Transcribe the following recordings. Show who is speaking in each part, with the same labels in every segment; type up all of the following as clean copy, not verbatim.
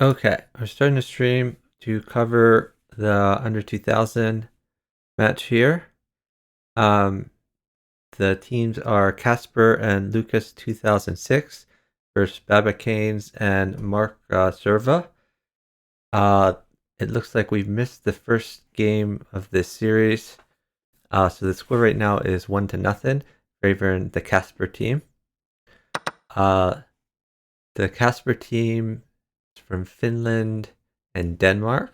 Speaker 1: Okay, we're starting to stream to cover the under 2000 match here. The teams are Casper and Lukas2006 versus babacannes and Marccevera. It looks like we've missed the first game of this series. So the score right now is 1-0, favoring the Casper team. The Casper team is from Finland and Denmark,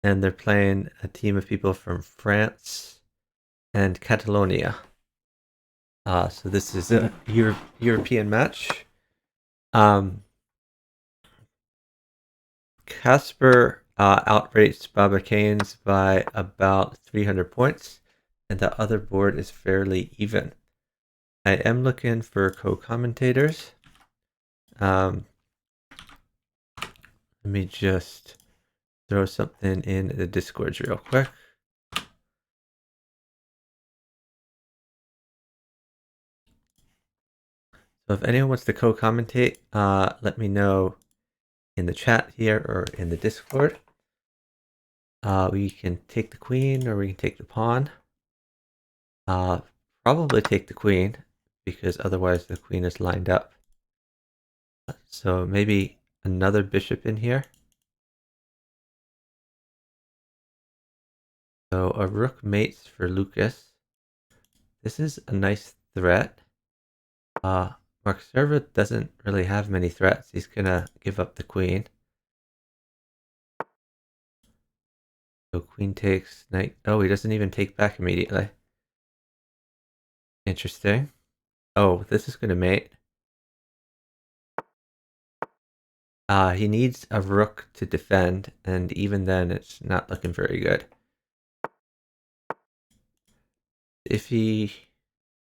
Speaker 1: and they're playing a team of people from France and Catalonia. So this is a European match. Casper outrates babacannes by about 300 points, and the other board is fairly even. I am looking for co-commentators. Let me just throw something in the Discords real quick. So if anyone wants to co-commentate, let me know in the chat here or in the Discord. We can take the queen or we can take the pawn. Probably take the queen because otherwise the queen is lined up. So maybe another bishop in here. So a rook mates for Lucas. This is a nice threat. Marccevera doesn't really have many threats. He's gonna give up the queen. So queen takes, knight. Oh, he doesn't even take back immediately. Interesting. Oh, this is gonna mate. He needs a rook to defend, and even then it's not looking very good. If he...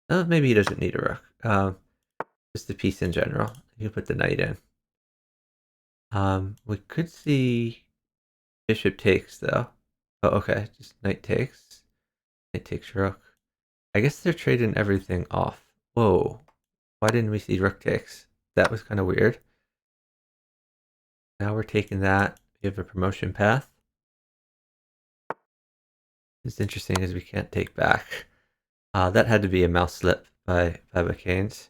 Speaker 1: Oh, maybe he doesn't need a rook. Just the piece in general. You can put the knight in. We could see bishop takes, though. Oh, okay. Just knight takes. Knight takes rook. I guess they're trading everything off. Whoa. Why didn't we see rook takes? That was kind of weird. Now we're taking that. We have a promotion path. It's interesting because we can't take back. That had to be a mouse slip by babacannes.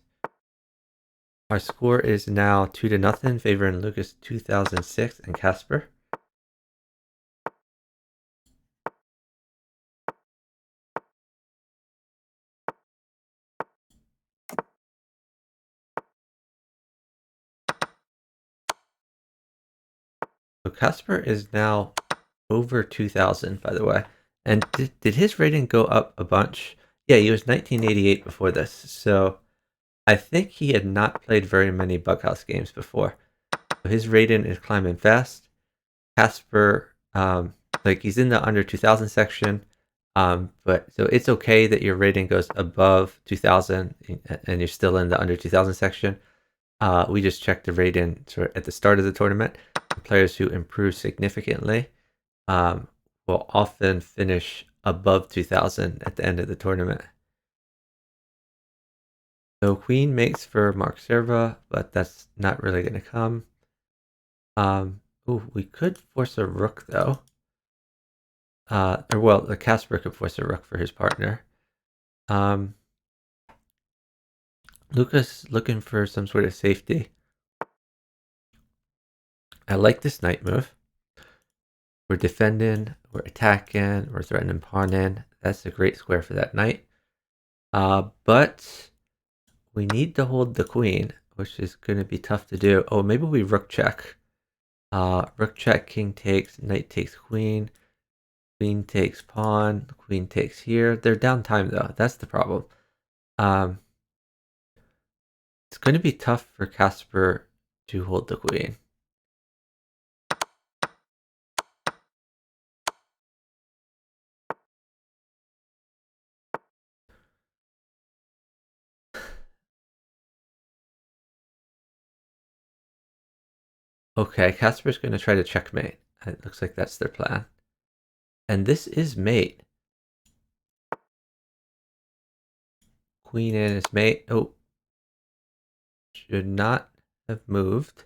Speaker 1: Our score is now 2-0, favoring Lukas2006 and Casper. So Casper is now over 2000, by the way. And did his rating go up a bunch? Yeah, he was 1988 before this. So I think he had not played very many Bughouse games before. So his rating is climbing fast. Casper, like he's in the under 2000 section. But so it's okay that your rating goes above 2000 and you're still in the under 2000 section. We just checked the rating sort of at the start of the tournament. Players who improve significantly will often finish above 2000 at the end of the tournament. So queen makes for Marccevera, but that's not really going to come. We could force a rook though. Or well, the Casper could force a rook for his partner. Lucas looking for some sort of safety. I like this knight move. We're defending, we're attacking, we're threatening pawn in. That's a great square for that knight. But we need to hold the queen, which is going to be tough to do. Oh, maybe we rook check. Rook check, king takes, knight takes queen. Queen takes pawn, queen takes here. They're down time though. That's the problem. It's going to be tough for Casper to hold the queen. Okay, Casper's going to try to checkmate. It looks like that's their plan. And this is mate. Queen in is mate. Oh. Should not have moved.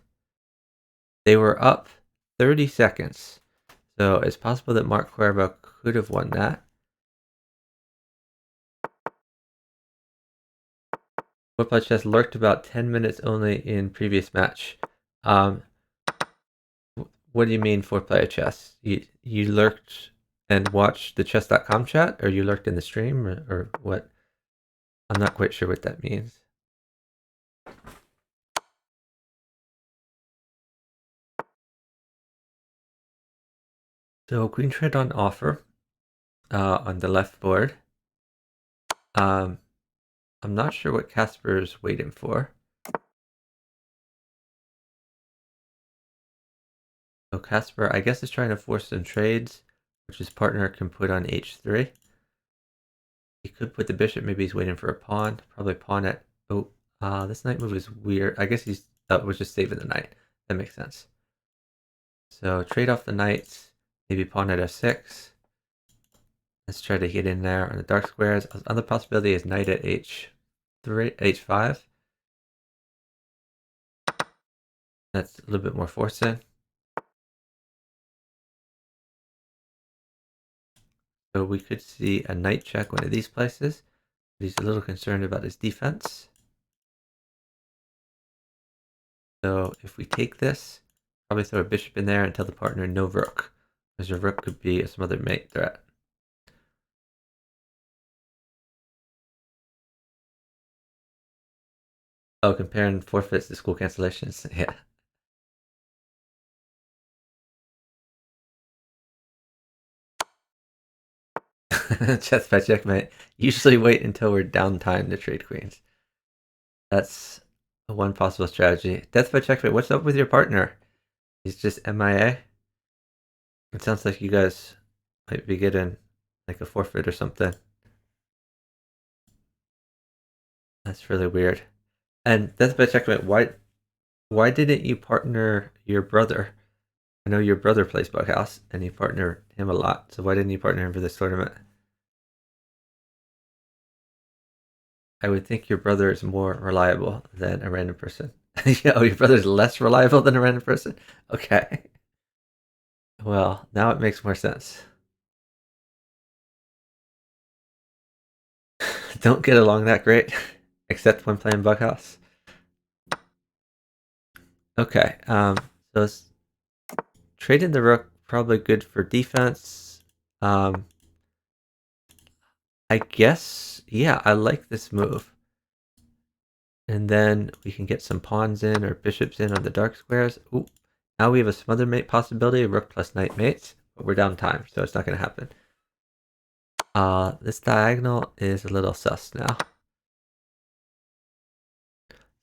Speaker 1: They were up 30 seconds. So it's possible that Marccevera could have won that. Four-player chess lurked about 10 minutes only in previous match. Um, what do you mean four-player chess? You lurked and watched the chess.com chat, or you lurked in the stream, or what? I'm not quite sure what that means. So queen trade on offer on the left board. I'm not sure what Casper's waiting for. So Casper, I guess, is trying to force some trades, which his partner can put on h3. He could put the bishop. Maybe he's waiting for a pawn. Probably pawn at... Oh, this knight move is weird. I guess he's was just saving the knight. That makes sense. So trade off the knights. Maybe pawn at f6. Let's try to get in there on the dark squares. Other possibility is knight at h3, h5. That's a little bit more forcing. So we could see a knight check one of these places. But he's a little concerned about his defense. So if we take this, probably throw a bishop in there and tell the partner no rook, because your rook could be a smothered mate threat. Oh, comparing forfeits to school cancellations. Yeah. Chess by checkmate. Usually wait until we're downtime to trade queens. That's one possible strategy. Death by checkmate. What's up with your partner? He's just MIA. It sounds like you guys might be getting like a forfeit or something. That's really weird. And death by checkmate. Why didn't you partner your brother? I know your brother plays Bughouse, and you partner him a lot. So why didn't you partner him for this tournament? I would think your brother is more reliable than a random person. Oh, your brother's less reliable than a random person? Okay. Well, now it makes more sense. Don't get along that great, except when playing Bughouse. Okay, so trading the rook, probably good for defense. I guess, yeah, I like this move. And then we can get some pawns in or bishops in on the dark squares. Ooh, now we have a smother mate possibility, rook plus knight mates, but we're down time, so it's not going to happen. This diagonal is a little sus now.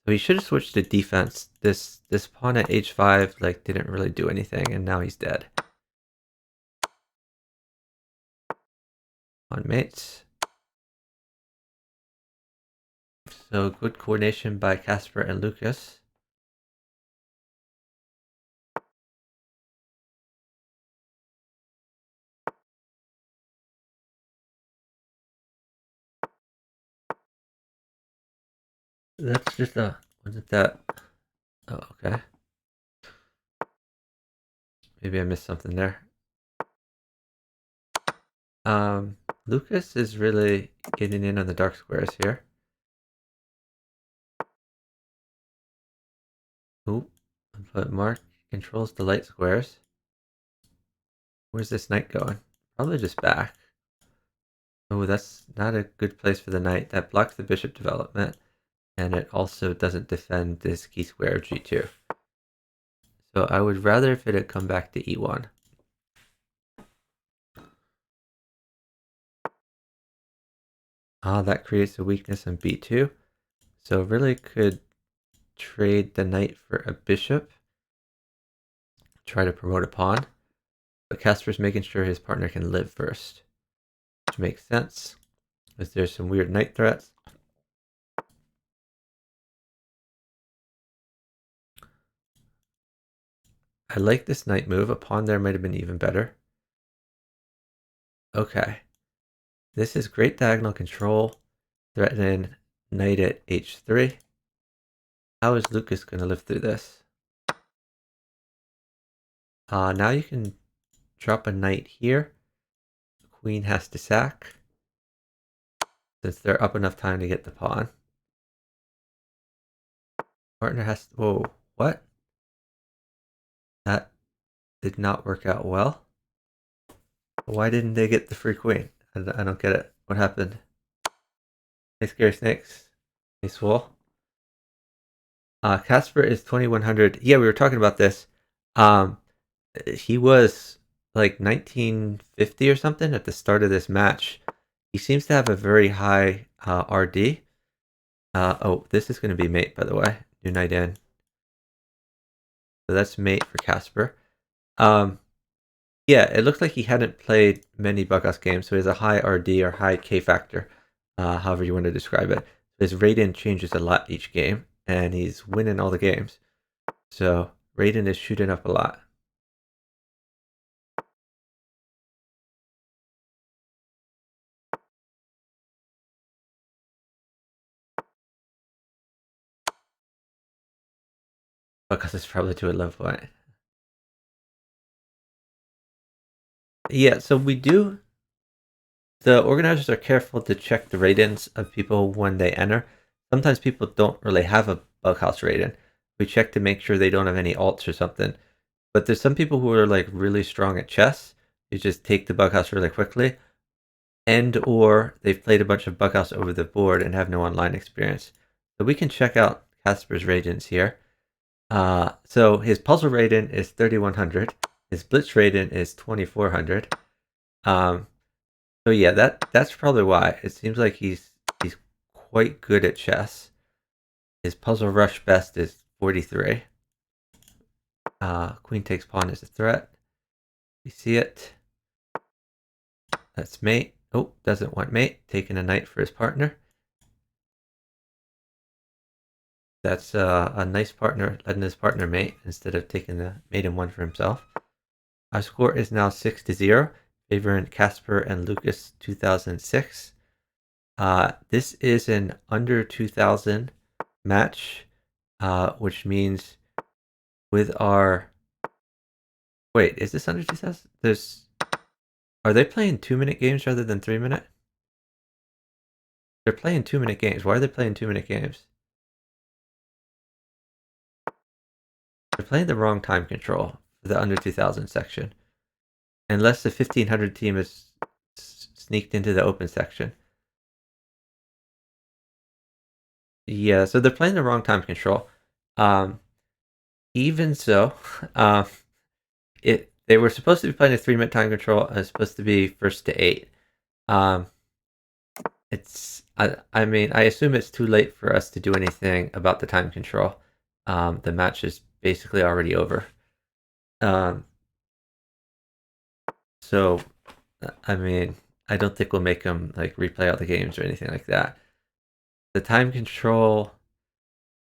Speaker 1: We should have switched to defense. This pawn at h5 like didn't really do anything, and now he's dead. On mates. So good coordination by Casper and Lucas. That's just a... wasn't that... Oh, okay. Maybe I missed something there. Lucas is really getting in on the dark squares here. Ooh, but Mark controls the light squares. Where's this knight going? Probably just back. Oh, that's not a good place for the knight. That blocks the bishop development, and it also doesn't defend this key square g2. So I would rather if it had come back to e1. That creates a weakness on b2. So really could trade the knight for a bishop. Try to promote a pawn. But Casper's making sure his partner can live first. Which makes sense, because there's some weird knight threats. I like this knight move. A pawn there might have been even better. Okay. This is great diagonal control. Threatening knight at h3. How is Lucas going to live through this? Now you can drop a knight here. The queen has to sack, since they're up enough time to get the pawn. Partner has to... Whoa, what? That did not work out well. Why didn't they get the free queen? I don't get it. What happened? Hey, Scary Snakes. Hey, Swole. Casper is 2100. Yeah, we were talking about this. He was like 1950 or something at the start of this match. He seems to have a very high RD. Oh, this is going to be mate, by the way. New knight in. So that's mate for Casper. Yeah, it looks like he hadn't played many Babacannes games, so he has a high RD or high K factor, however you want to describe it. His rating changes a lot each game, and he's winning all the games. So rating is shooting up a lot. Because it's probably to a low point. Yeah, so we do. The organizers are careful to check the ratings of people when they enter. Sometimes people don't really have a bughouse rating. We check to make sure they don't have any alts or something. But there's some people who are like really strong at chess. You just take the bughouse really quickly, and or they've played a bunch of bughouse over the board and have no online experience. So we can check out Casper's ratings here. So his puzzle rating is 3100. His blitz rating is 2400. So yeah, that's probably why. It seems like he's quite good at chess. His puzzle rush best is 43. Queen takes pawn is a threat. You see it. That's mate. Oh, doesn't want mate. Taking a knight for his partner. That's a nice partner, letting his partner mate instead of taking the mate in one for himself. Our score is now 6-0, favoring Casper and Lukas2006. This is an under 2000 match, which means with our... Wait, is this under 2000? Are they playing 2-minute games rather than 3-minute? They're playing 2-minute games. Why are they playing 2-minute games? They're playing the wrong time control for the under 2000 section. Unless the 1500 team is sneaked into the open section. Yeah, so they're playing the wrong time control. Even so, they were supposed to be playing a 3-minute time control, and it's supposed to be first to 8. I mean, I assume it's too late for us to do anything about the time control. The match is basically already over. So, I mean, I don't think we'll make them like replay all the games or anything like that. The time control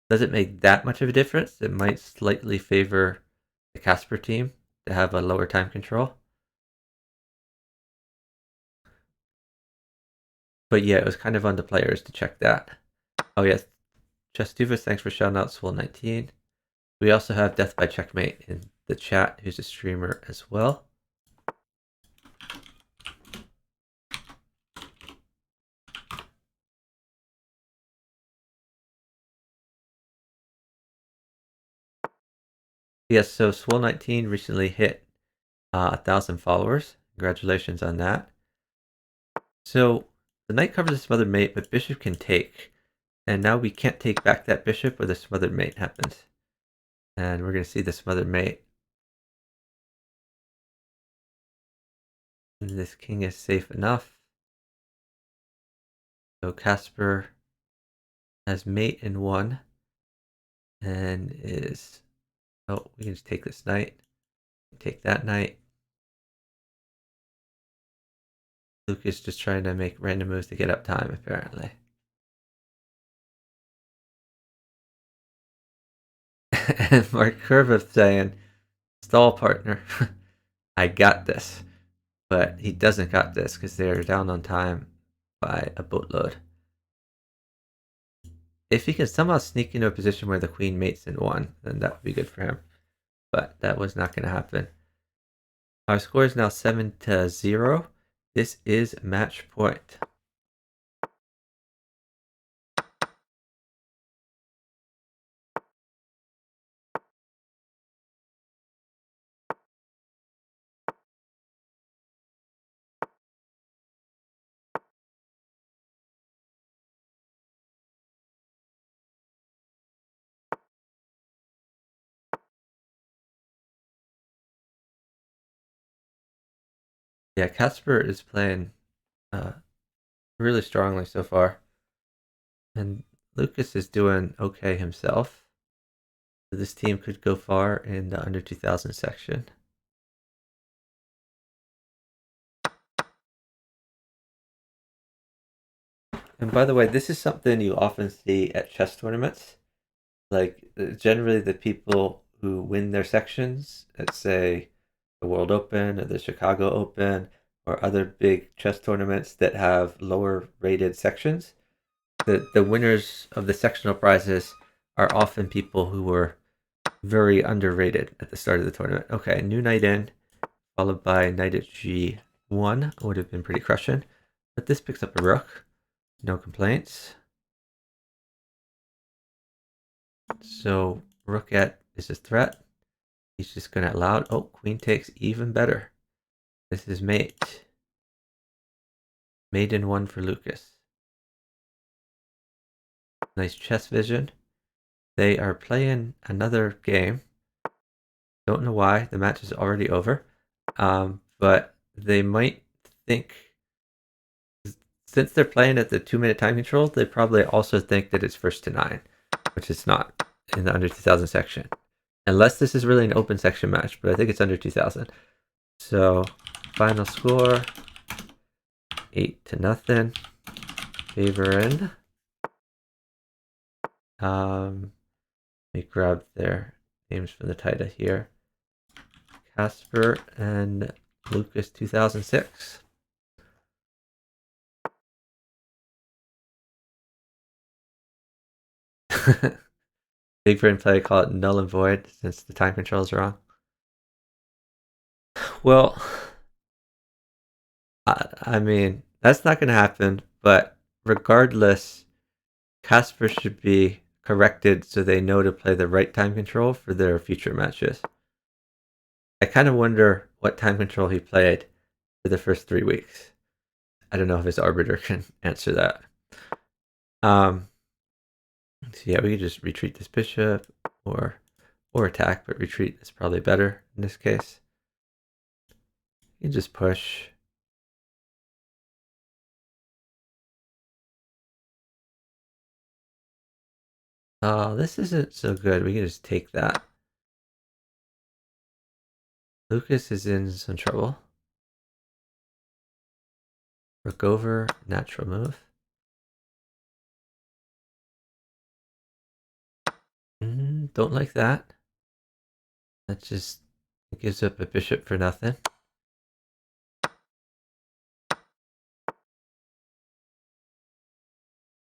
Speaker 1: doesn't make that much of a difference. It might slightly favor the Casper team to have a lower time control. But yeah, it was kind of on the players to check that. Oh yes, Chestuvas, thanks for shouting out Swole19. We also have Death by Checkmate in the chat, who's a streamer as well. Yes, so Swole19 recently hit 1,000 followers. Congratulations on that. So the knight covers a smothered mate, but bishop can take. And now we can't take back that bishop or the smothered mate happens. And we're going to see the smothered mate. And this king is safe enough. So Casper has mate in 1. And is... Oh, we can just take this knight. Take that knight. Luke is just trying to make random moves to get up time, apparently. And Marccevera saying, stall partner, I got this. But he doesn't got this because they're down on time by a boatload. If he can somehow sneak into a position where the queen mates in 1, then that would be good for him. But that was not going to happen. Our score is now 7-0. This is match point. Yeah, Casper is playing really strongly so far. And Lucas is doing okay himself. This team could go far in the under 2000 section. And by the way, this is something you often see at chess tournaments. Like, generally, the people who win their sections at, say, the World Open or the Chicago Open or other big chess tournaments that have lower rated sections, the winners of the sectional prizes are often people who were very underrated at the start of the tournament. Okay, new knight in, followed by knight at g1 would have been pretty crushing. But this picks up a rook. No complaints. So rook at is a threat. He's just going to allow it. Oh, queen takes, even better. This is mate. Mate in one for Lucas. Nice chess vision. They are playing another game. Don't know why. The match is already over. But they might think, since they're playing at the 2-minute time control, they probably also think that it's first to 9, which it's not in the under 2000 section. Unless this is really an open section match, but I think it's under 2000. So, final score 8-0. Favoring. Let me grab their names from the title here. Casper and Lucas2006. Big brain play, call it null and void since the time control is wrong. Well, I mean, that's not going to happen, but regardless, Casper should be corrected so they know to play the right time control for their future matches. I kind of wonder what time control he played for the first 3 weeks. I don't know if his arbiter can answer that. So yeah, we could just retreat this bishop or attack, but retreat is probably better in this case. You can just push. Oh, this isn't so good. We can just take that. Lucas is in some trouble. Rook over, natural move. Don't like that. That just gives up a bishop for nothing.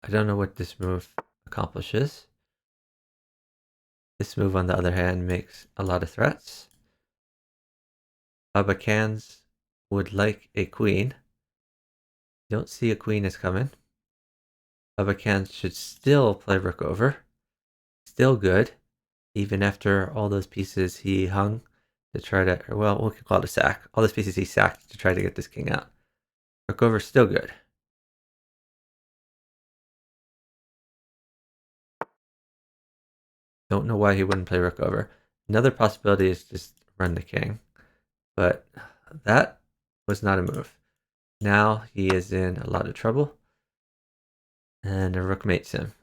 Speaker 1: I don't know what this move accomplishes. This move, on the other hand, makes a lot of threats. Babacannes would like a queen. Don't see a queen is coming. Babacannes should still play rook over. Still good, even after all those pieces he hung to try to, well, we could call it a sack. All those pieces he sacked to try to get this king out. Rook over, still good. Don't know why he wouldn't play rook over. Another possibility is just run the king, but that was not a move. Now he is in a lot of trouble, and a rook mates him.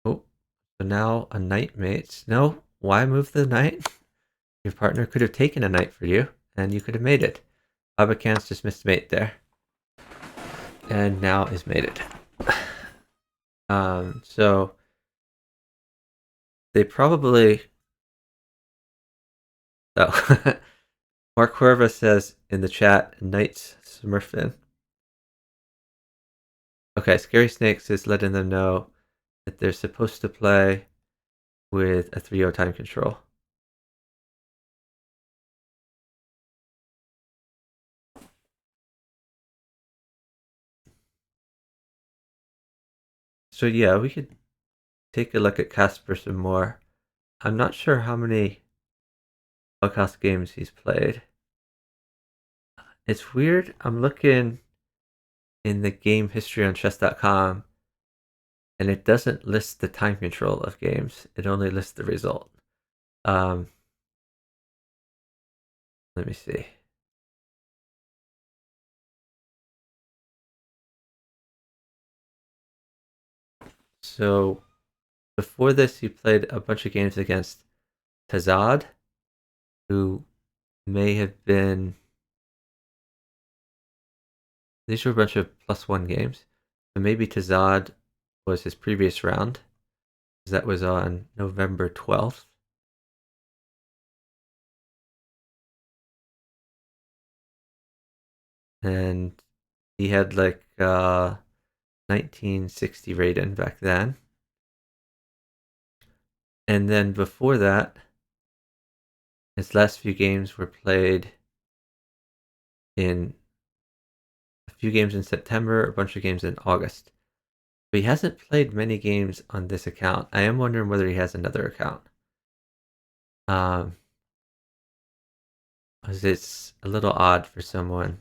Speaker 1: Oh, so now a knight mates. No, why move the knight? Your partner could have taken a knight for you, and you could have made it. Babacannes just missed mate there, and now is mated. So they probably. Oh, Marccevera says in the chat, Knights Smurfing. Okay, Scary Snakes is letting them know that they're supposed to play with a 3-0 time control. So yeah, we could take a look at Casper some more. I'm not sure how many Bughouse games he's played. It's weird. I'm looking in the game history on chess.com and it doesn't list the time control of games. It only lists the result. Let me see. So before this, he played a bunch of games against Tazad, who may have been. These were a bunch of +1 games. So maybe Tazad was his previous round. That was on November 12th. And he had like 1960 rating back then. And then before that, his last few games were played in a few games in September, a bunch of games in August. But he hasn't played many games on this account. I am wondering whether he has another account. Because it's a little odd for someone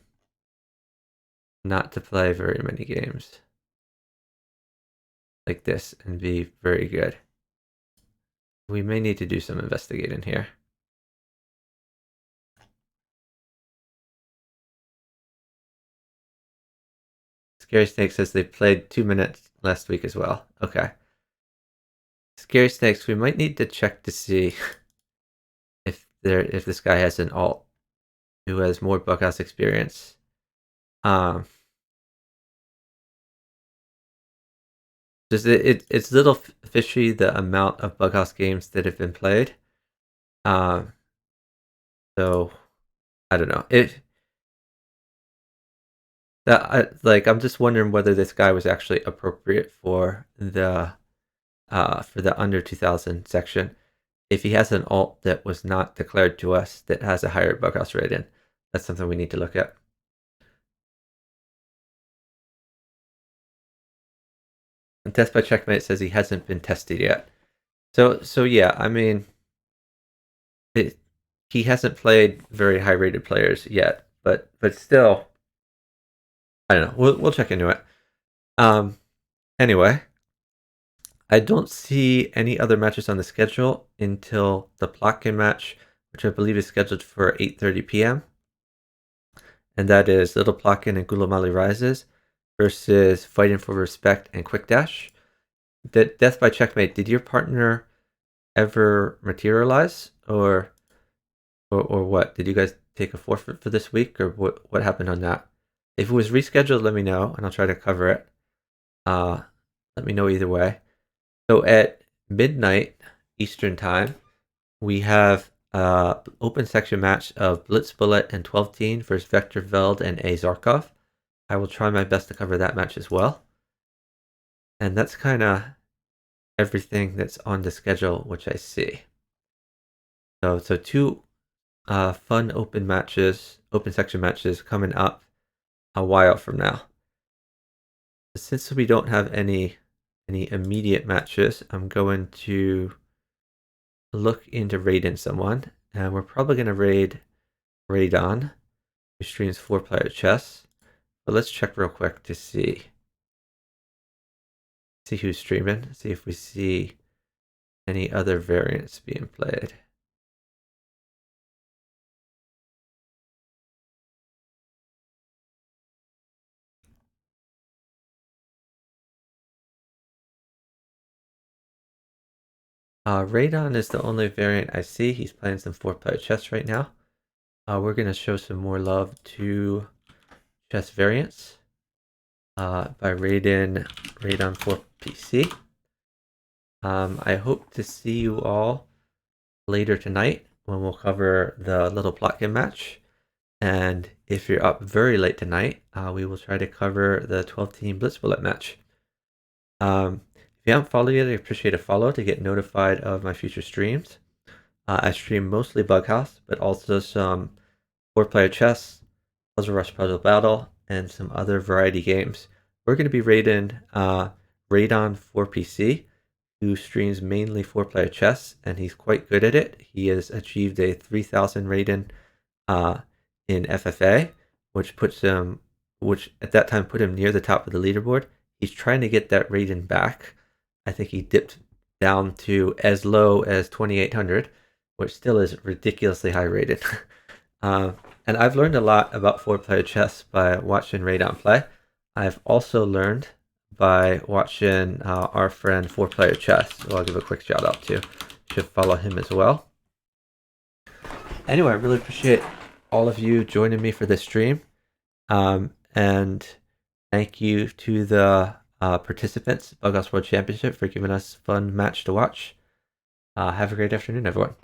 Speaker 1: not to play very many games like this and be very good. We may need to do some investigating here. Scary Snake says they played 2 minutes last week as well. Okay. Scary Snakes, we might need to check to see if this guy has an alt who has more Bughouse experience. Just it's a little fishy the amount of Bughouse games that have been played. So I don't know if that I'm just wondering whether this guy was actually appropriate for the under 2000 section. If he has an alt that was not declared to us that has a higher Bughouse rating, that's something we need to look at. And Test by Checkmate says he hasn't been tested yet. So yeah, I mean, he hasn't played very high rated players yet, but still, I don't know. We'll check into it. Anyway, I don't see any other matches on the schedule until the Plotkin match, which I believe is scheduled for 8:30 p.m. And that is Little Plotkin and Gulamali Rises versus Fighting for Respect and Quick Dash. Death by Checkmate, did your partner ever materialize or what? Did you guys take a forfeit for this week or what happened on that? If it was rescheduled, let me know and I'll try to cover it. Let me know either way. So at midnight Eastern time, we have open section match of Blitz Bullet and 12 Teen versus Vector Veld and A Zarkov. I will try my best to cover that match as well. And that's kind of everything that's on the schedule, which I see. So 2 fun open section matches coming up a while from now. Since we don't have any immediate matches, I'm going to look into raiding someone, and we're probably going to raid Radon, who streams 4-player chess. But let's check real quick to see who's streaming, see if we see any other variants being played. Radon is the only variant I see. He's playing some 4-player chess right now. We're going to show some more love to chess variants by Radon 4 PC. I hope to see you all later tonight when we'll cover the Little Plotkin match. And if if you're up very late tonight, we will try to cover the 12-team Blitz Bullet match. If you haven't followed yet, I appreciate a follow to get notified of my future streams. I stream mostly Bughouse, but also some 4-player chess, Puzzle Rush Puzzle Battle, and some other variety games. We're going to be raiding Radon 4PC, who streams mainly 4-player chess, and he's quite good at it. He has achieved a 3000 rating in FFA, which at that time put him near the top of the leaderboard. He's trying to get that rating back. I think he dipped down to as low as 2800, which still is ridiculously high rated. And I've learned a lot about 4-player chess by watching Radon play. I've also learned by watching our friend 4-player chess, who I'll give a quick shout out to. You should follow him as well. Anyway, I really appreciate all of you joining me for this stream. And thank you to the participants, Bughouse World Championship, for giving us a fun match to watch. Have a great afternoon, everyone.